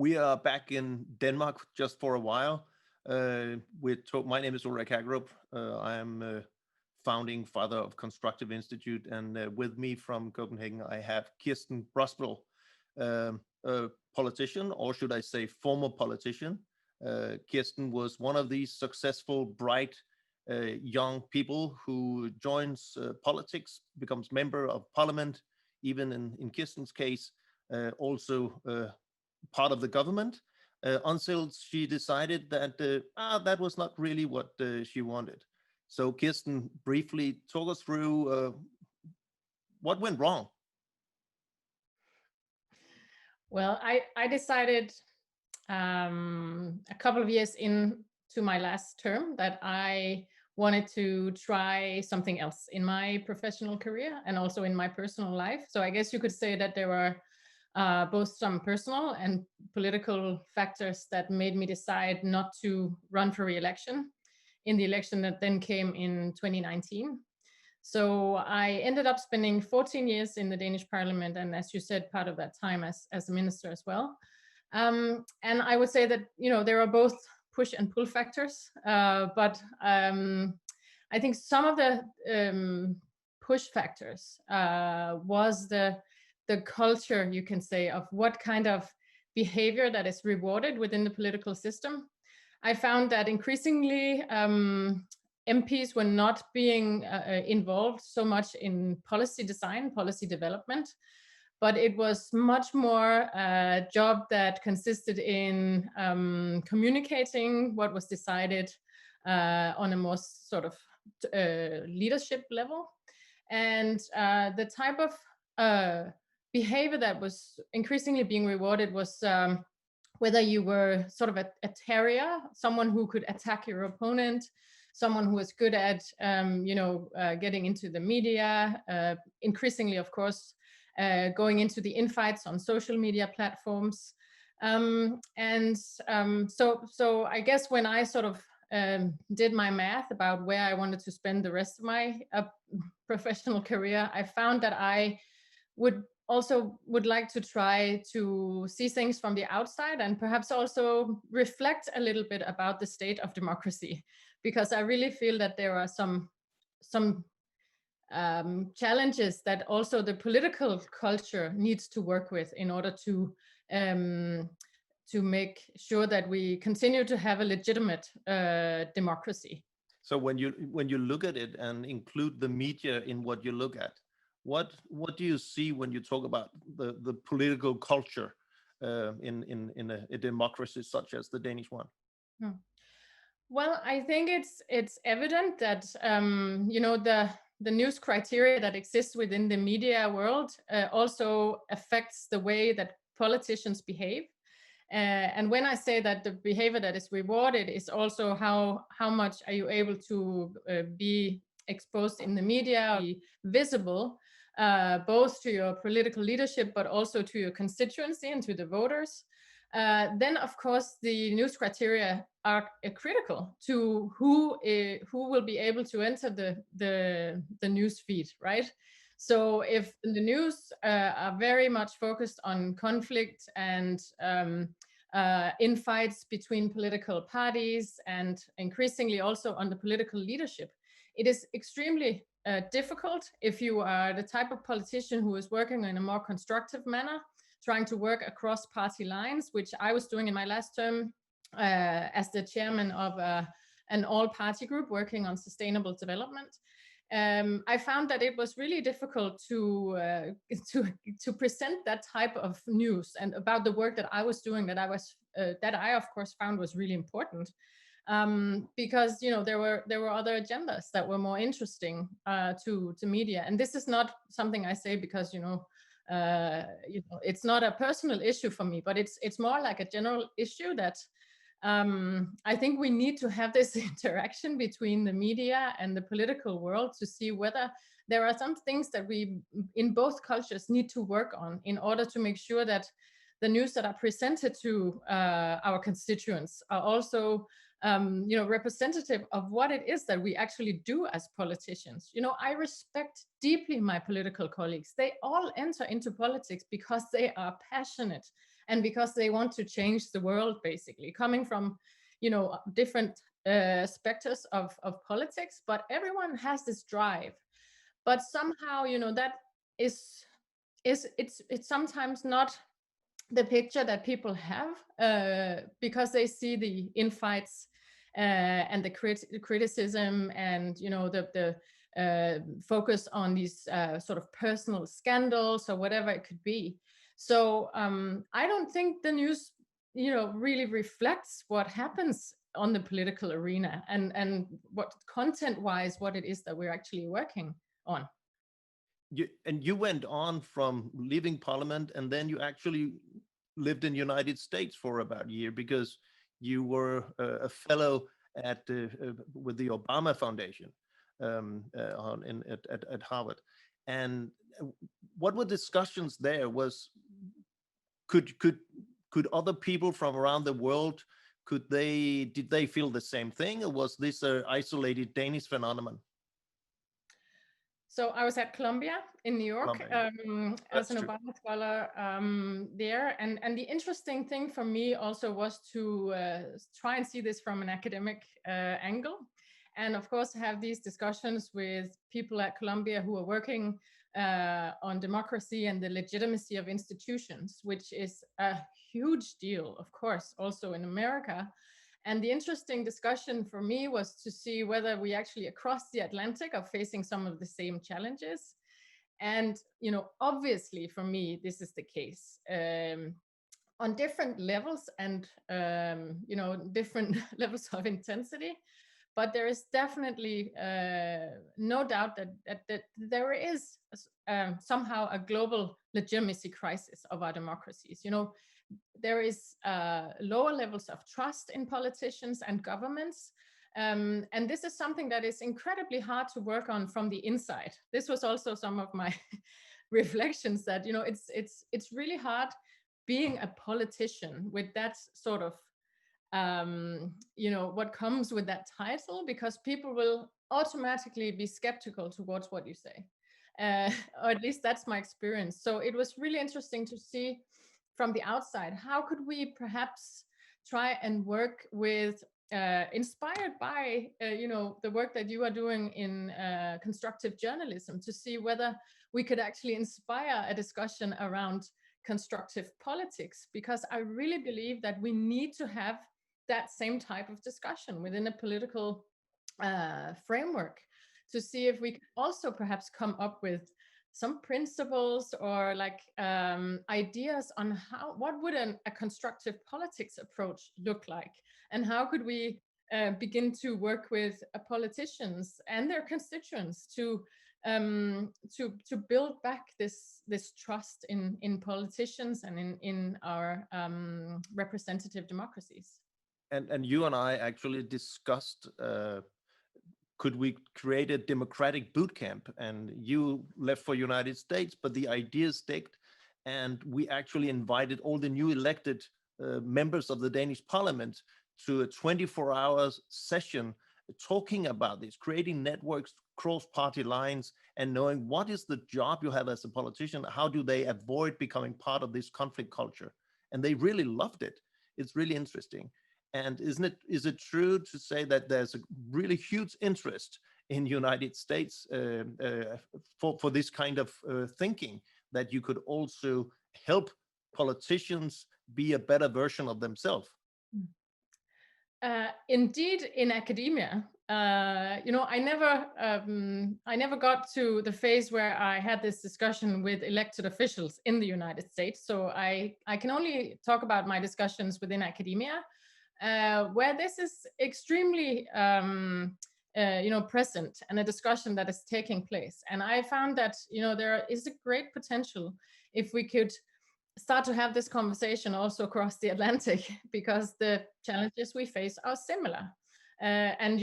We are back in Denmark just for a while. My name is Ulrik Hagerup. I am founding father of Constructive Institute, and with me from Copenhagen, I have Kirsten Brosböl, a politician, or should I say former politician. Kirsten was one of these successful, bright, young people who joins politics, becomes member of parliament, even in Kirsten's case, also part of the government, until she decided that that was not really what she wanted. So Kirsten, briefly talk us through what went wrong. Well, I decided a couple of years into my last term that I wanted to try something else in my professional career and also in my personal life. So I guess you could say that there were both some personal and political factors that made me decide not to run for re-election in the election that then came in 2019. So I ended up spending 14 years in the Danish parliament, and as you said, part of that time as a minister as well. And I would say that, there are both push and pull factors, but I think some of the push factors was the culture, you can say, of what kind of behavior that is rewarded within the political system. I found that increasingly MPs were not being involved so much in policy design, policy development, but it was much more a job that consisted in communicating what was decided on a more sort of leadership level. And the type of behavior that was increasingly being rewarded was whether you were sort of a terrier, someone who could attack your opponent, someone who was good at, getting into the media, increasingly, of course, going into the infights on social media platforms. So I guess when I sort of did my math about where I wanted to spend the rest of my professional career, I found that I would like to try to see things from the outside and perhaps also reflect a little bit about the state of democracy, because I really feel that there are some challenges that also the political culture needs to work with in order to make sure that we continue to have a legitimate democracy. So when you look at it and include the media in what you look at, what do you see when you talk about the political culture in a democracy such as the Danish one? Well, I think it's evident that the news criteria that exists within the media world also affects the way that politicians behave. And when I say that the behavior that is rewarded is also how much are you able to be exposed in the media, be visible, both to your political leadership, but also to your constituency and to the voters, then of course the news criteria are critical to who will be able to enter the news feed, right? So if the news are very much focused on conflict and infights between political parties and increasingly also on the political leadership, it is extremely difficult if you are the type of politician who is working in a more constructive manner, trying to work across party lines, which I was doing in my last term as the chairman of an all-party group working on sustainable development. I found that it was really difficult to present that type of news and about the work that I was doing, that I of course found was really important. Because there were other agendas that were more interesting to media, and this is not something I say because it's not a personal issue for me, but it's more like a general issue that I think we need to have this interaction between the media and the political world to see whether there are some things that we in both cultures need to work on in order to make sure that the news that are presented to our constituents are also representative of what it is that we actually do as politicians. I respect deeply my political colleagues. They all enter into politics because they are passionate and because they want to change the world, basically, coming from, different specters of politics, but everyone has this drive. But somehow, that is it's sometimes not the picture that people have, because they see the infights and the criticism, and the focus on these sort of personal scandals or whatever it could be. So I don't think the news really reflects what happens on the political arena, and what content wise what it is that we're actually working on. You went on from leaving parliament, and then you actually lived in the United States for about a year, because you were a fellow at with the Obama Foundation at Harvard. And what were discussions there? Could other people from around the world, did they feel the same thing, or was this an isolated Danish phenomenon? So I was at Columbia in New York as an Obama scholar there. And the interesting thing for me also was to try and see this from an academic angle. And of course, have these discussions with people at Columbia who are working on democracy and the legitimacy of institutions, which is a huge deal, of course, also in America. And the interesting discussion for me was to see whether we actually across the Atlantic are facing some of the same challenges. And, obviously for me, this is the case on different levels and, different levels of intensity. But there is definitely no doubt that there is somehow a global legitimacy crisis of our democracies. There is lower levels of trust in politicians and governments. And this is something that is incredibly hard to work on from the inside. This was also some of my reflections that, it's really hard being a politician with that sort of, what comes with that title, because people will automatically be skeptical towards what you say. Or at least that's my experience. So it was really interesting to see from the outside, how could we perhaps try and work with, inspired by, the work that you are doing in constructive journalism, to see whether we could actually inspire a discussion around constructive politics, because I really believe that we need to have that same type of discussion within a political framework, to see if we can also perhaps come up with some principles or ideas on what would a constructive politics approach look like, and how could we begin to work with politicians and their constituents to build back this trust in politicians and in our representative democracies. And you and I actually discussed could we create a democratic boot camp? And you left for United States, but the idea sticked, and we actually invited all the new elected members of the Danish parliament to a 24-hour session talking about this, creating networks, cross-party lines, and knowing what is the job you have as a politician, how do they avoid becoming part of this conflict culture? And they really loved it. It's really interesting. And is it true to say that there's a really huge interest in the United States for this kind of thinking, that you could also help politicians be a better version of themselves? Indeed, in academia, I never got to the phase where I had this discussion with elected officials in the United States. So I can only talk about my discussions within academia, where this is extremely present, and a discussion that is taking place. And I found that there is a great potential if we could start to have this conversation also across the Atlantic, because the challenges we face are similar. And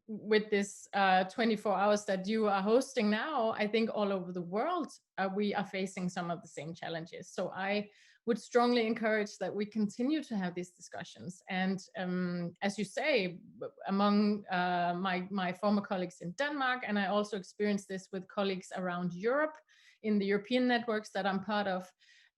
with this 24 hours that you are hosting now, I think all over the world we are facing some of the same challenges. So I would strongly encourage that we continue to have these discussions. And as you say, among my former colleagues in Denmark, and I also experienced this with colleagues around Europe in the European networks that I'm part of,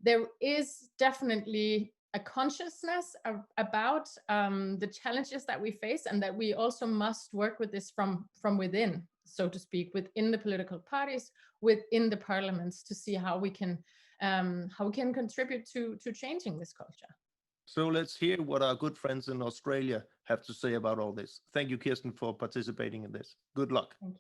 there is definitely a consciousness about the challenges that we face, and that we also must work with this from within, so to speak, within the political parties, within the parliaments, to see how we can contribute to changing this culture. So let's hear what our good friends in Australia have to say about all this. Thank you, Kirsten, for participating in this. Good luck. Thank you.